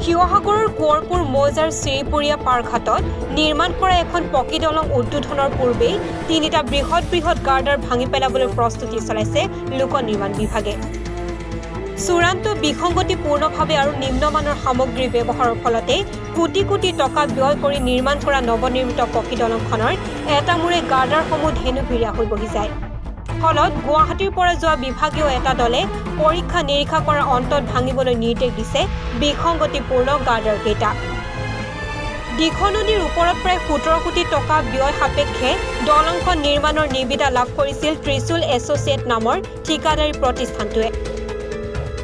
শিৱসাগৰৰ কোঁৱৰপুৰ মৌজাৰ শ্ৰীপুৰীয়া পাৰঘাটত নিৰ্মাণ কৰা এখন পকী দলং উদ্বোধনৰ পূৰ্বেই তিনিটা বৃহৎ গাৰ্ডাৰ ভাঙি পেলাবলৈ প্ৰস্তুতি চলাইছে লোক নিৰ্মাণ বিভাগে। চূড়ান্ত বিসংগতিপূৰ্ণভাৱে আৰু নিম্নমানৰ সামগ্ৰী ব্যৱহাৰৰ ফলতে কোটি টকা ব্যয় কৰি নিৰ্মাণ কৰা নৱনিৰ্মিত পকী দলংখনৰ এটা মূৰে গাৰ্ডাৰসমূহ ধেনুভিৰীয়া হৈ বহি যায়। ফলত গুৱাহাটীৰ পৰা যোৱা বিভাগীয় এটা দলে পৰীক্ষা নিৰীক্ষা কৰাৰ অন্তত ভাঙিবলৈ নিৰ্দেশ দিছে বিসংগতিপূৰ্ণ গাৰ্ডাৰকেইটা। দিখৌ নদীৰ ওপৰত প্ৰায় 17 কোটি টকা ব্যয় সাপেক্ষে দলংখন নিৰ্মাণৰ নিবিদা লাভ কৰিছিল ত্ৰিশূল এছ'চিয়েট নামৰ ঠিকাদাৰী প্ৰতিষ্ঠানটোৱে।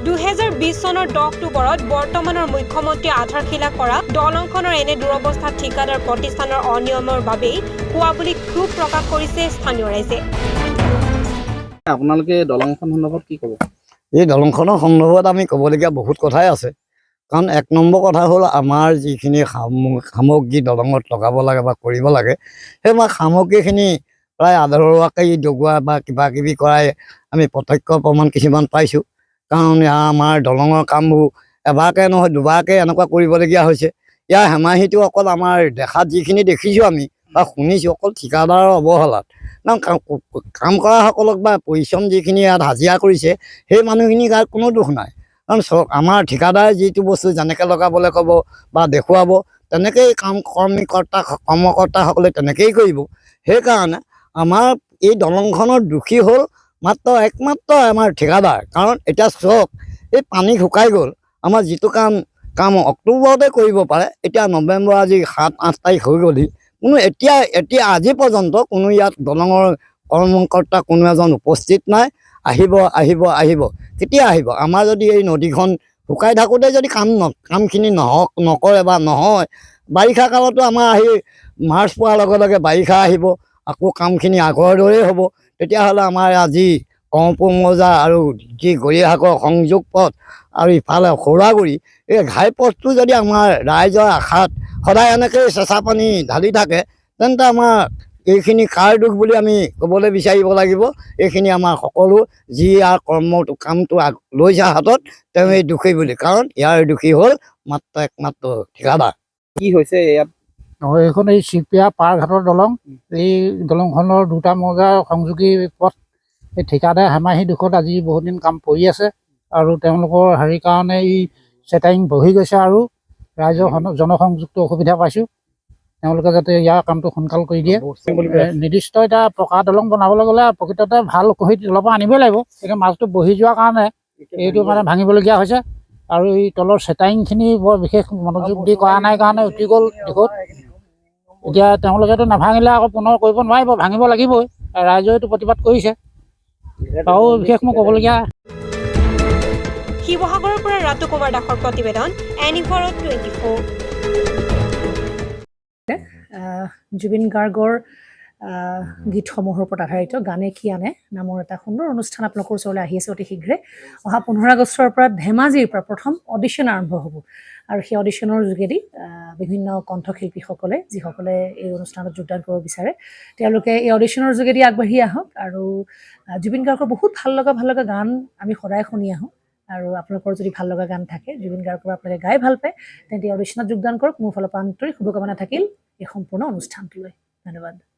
2020 চনৰ 10 অক্টোবৰত বৰ্তমানৰ মুখ্যমন্ত্ৰীয়ে আধাৰশিলা কৰা দলংখনৰ এনে দুৰৱস্থাত ঠিকাদাৰ প্ৰতিষ্ঠানৰ অনিয়মৰ বাবেই হোৱা বুলি ক্ষোভ প্ৰকাশ কৰিছে স্থানীয় ৰাইজে। আপোনালোকে দলংখন সন্দৰ্ভত কি ক'ব? এই দলংখনৰ সন্দৰ্ভত আমি ক'বলগীয়া বহুত কথাই আছে। কাৰণ এক নম্বৰ কথা হ'ল আমাৰ যিখিনি সামগ্ৰী দলঙত লগাব লাগে বা কৰিব লাগে, সেই সামগ্ৰীখিনি প্ৰায় আধৰুৱাকৈ দগোৱা বা কিবা কিবি কৰাই আমি প্ৰত্যক্ষ প্ৰমাণ কিছুমান পাইছোঁ। কাৰণ আমাৰ দলঙৰ কামবোৰ এবাৰকৈ নহয় দুবাৰকৈ এনেকুৱা কৰিবলগীয়া হৈছে। ইয়াৰ হেমাহিটো অকল আমাৰ দেখাত যিখিনি দেখিছোঁ আমি বা শুনিছোঁ অকল ঠিকাদাৰৰ অৱহেলাত। কাম কৰাসকলক বা পৰিশ্ৰম যিখিনি ইয়াত হাজিৰা কৰিছে সেই মানুহখিনি গাত কোনো দুখ নাই। কাৰণ আমাৰ ঠিকাদাৰে যিটো বস্তু যেনেকৈ লগাবলৈ ক'ব বা দেখুৱাব তেনেকেই কৰ্মকৰ্তাসকলে তেনেকেই কৰিব। সেইকাৰণে আমাৰ এই দলংখনৰ দোষী হ'ল একমাত্ৰ আমাৰ ঠিকাদাৰ। কাৰণ এতিয়া চাওক, এই পানী শুকাই গ'ল, আমাৰ যিটো কাম অক্টোবৰতে কৰিব পাৰে, এতিয়া নৱেম্বৰ আজি 7-8 তাৰিখ হৈ গ'লহি। কোনো এতিয়া আজি পৰ্যন্ত কোনো ইয়াত দলঙৰ কৰ্মকৰ্তা কোনো এজন উপস্থিত নাই। আহিব কেতিয়া আহিব? আমাৰ যদি এই নদীখন শুকাই থাকোঁতে যদি কামখিনি নকৰে বা নহয়, বাৰিষা কালতো আমাৰ আহি মাৰ্চ পোৱাৰ লগে লগে বাৰিষা আহিব, আকৌ কামখিনি আগৰ দৰেই হ'ব। তেতিয়াহ'লে আমাৰ আজি কোঁৱৰপুৰ মৌজা আৰু যি গৰিয়াসাগৰ সংযোগ পথ আৰু ইফালে সৌৰাগুৰি, এই ঘাইপথটো যদি আমাৰ ৰাইজৰ আশাত সদায় এনেকৈ চেঁচা পানী ঢালি থাকে, তেন্তে আমাৰ এইখিনি কাৰ দুখ বুলি আমি ক'বলৈ বিচাৰিব লাগিব। এইখিনি আমাৰ সকলো যি ইয়াৰ কামটো লৈছে হাতত, তেওঁ এই দোষী বুলি। কাৰণ ইয়াৰ দোষী হ'ল একমাত্ৰ ঠিকাদাৰ। কি হৈছে ইয়াত? এইখন এই চিপিয়া পাৰঘাটৰ দলং। এই দলংখনৰ দুটা মৌজাৰ সংযোগী পথ এই ঠিকাদাৰ হেমাহি দুখত আজি বহুত দিন কাম কৰি আছে আৰু তেওঁলোকৰ হেৰিৰ কাৰণে এই চেটাৰিং বহি গৈছে আৰু ৰাইজৰ জনসংযোগটো অসুবিধা পাইছোঁ। তেওঁলোকে যাতে ইয়াৰ কামটো সোনকাল কৰি দিয়ে। নিৰ্দিষ্ট এতিয়া পকা দলং বনাবলৈ গ'লে প্ৰকৃততে ভাল কহি তলৰ পৰা আনিবই লাগিব। এতিয়া মাছটো বহি যোৱাৰ কাৰণে এইটো ভাঙিবলগীয়া হৈছে। আৰু এই তলৰ চেটাৰিংখিনি বৰ বিশেষ মনোযোগ দি কৰা নাই কাৰণে উঠি গ'ল দিশত। এতিয়া তেওঁলোকেতো নাভাঙিলে আকৌ পুনৰ কৰিব নোৱাৰিব, ভাঙিব লাগিবই। ৰাইজেও এইটো প্ৰতিবাদ কৰিছে। আৰু বিশেষ মই ক'বলগীয়া। শিৱসাগৰৰ পৰা ৰাতু কুমাৰ দাসৰ প্ৰতিবেদন, এনিফাৰত 24। জুবিন গাৰ্গৰ গীতসমূহৰ ওপৰত আধাৰিত গানে কি আনে নামৰ এটা সুন্দৰ অনুষ্ঠান আপোনালোকৰ ওচৰলৈ আহি আছে অতি শীঘ্ৰে। অহা 15 আগষ্টৰ পৰা ধেমাজিৰ পৰা প্ৰথম অডিশ্যন আৰম্ভ হ'ব আৰু সেই অডিশ্যনৰ যোগেদি বিভিন্ন কণ্ঠশিল্পীসকলে যিসকলে এই অনুষ্ঠানত যোগদান কৰিব বিচাৰে তেওঁলোকে এই অডিশ্যনৰ যোগেদি আগবাঢ়ি আহক। আৰু জুবিন গাৰ্গৰ বহুত ভাল লগা গান আমি সদায় শুনি আহোঁ। আৰু আপোনালোকৰ যদি ভাল লগা গান থাকে, জুবিন গাৰ্গৰ আপোনালোকে গাই ভাল পায়, তেন্তে অডিশ্যনত যোগদান কৰক। মোৰ ফালৰ পৰা আন্তৰিক শুভকামনা থাকিল এই সম্পূৰ্ণ অনুষ্ঠানটোলৈ। ধন্যবাদ।